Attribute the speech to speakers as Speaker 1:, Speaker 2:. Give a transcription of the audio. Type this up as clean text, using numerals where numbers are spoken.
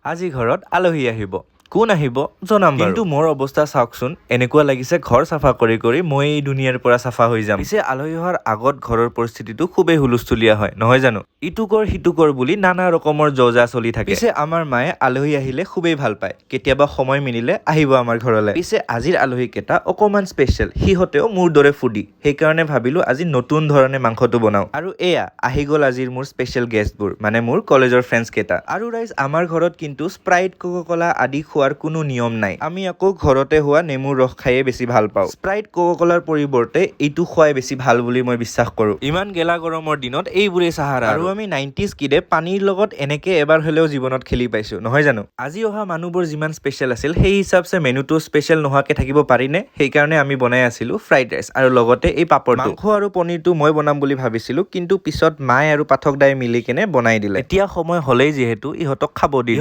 Speaker 1: আজি ঘৰত আলহী আহিব। কোন আহিব জনাম বাৰু। কিন্তু মোৰ অৱস্থা চাওকচোন, এনেকুৱা লাগিছে ঘৰ চাফা কৰি কৰি মই এই দুনিয়াৰ পৰা চাফা হৈ যাম। পিছে আলহী অহাৰ আগত ঘৰৰ পৰিস্থিতিটো খুবেই হুলস্থুলীয়া হয়, নহয় জানো? ইটো কৰ সিটো কৰ বুলি নানা ৰকমৰ যজা চলি থাকে। পিছে আমাৰ মায়ে আলহী আহিলে খুবেই ভাল পায়। কেতিয়াবা সময় মিলিলে আহিব আমাৰ ঘৰলৈ। পিছে আজিৰ আলহীকেইটা অকমান স্পেচিয়েল, সিহঁতেও মোৰ দৰে ফুডি, সেইকাৰণে ভাবিলো আজি নতুন ধৰণে মাংসটো বনাও। আৰু এয়া আহি গ'ল আজিৰ মোৰ স্পেচিয়েল গেষ্টবোৰ, মানে মোৰ কলেজৰ ফ্ৰেণ্ডছ কেইটা। আৰু ৰাইজ আমাৰ ঘৰত কিন্তু স্প্ৰাইট, কোকা-কোলা আদি খোৱাৰ কোনো নিয়ম নাই। আমি আকৌ ঘৰতে হোৱা নেমুৰ ৰস খাইয়ে বেছি ভাল পাওঁ। স্প্ৰাইট, কোকা-কোলাৰ পৰিৱৰ্তে এইটো খোৱাই বেছি ভাল বুলি মই বিশ্বাস কৰো। ইমান গেলা গৰমৰ দিনত এইবোৰে সাহাৰা। আৰু আমি 90s কিডে পানীৰ লগত এনেকে এবাৰ হলেও জীৱনত খেলি পাইছো, নহয় জানো? আজি অহা মানুহবোৰ যিমান স্পেচিয়েল আছিল সেই হিচাপছে মেনুটো স্পেচিয়েল নোহোৱাকে থাকিব পাৰিনে? সেইকাৰণে আমি বনাই আছিলো ফ্ৰাইড ৰাইচ আৰু লগতে এই পাপৰটো। মাংস আৰু পনীৰটো মই বনাম বুলি ভাবিছিলো, কিন্তু পিছত মায়ে আৰু পাঠক দাই মিলি কেনে বনাই দিলে। এতিয়া সময় হলেই যিহেতু ইহঁতক খাব দিলো।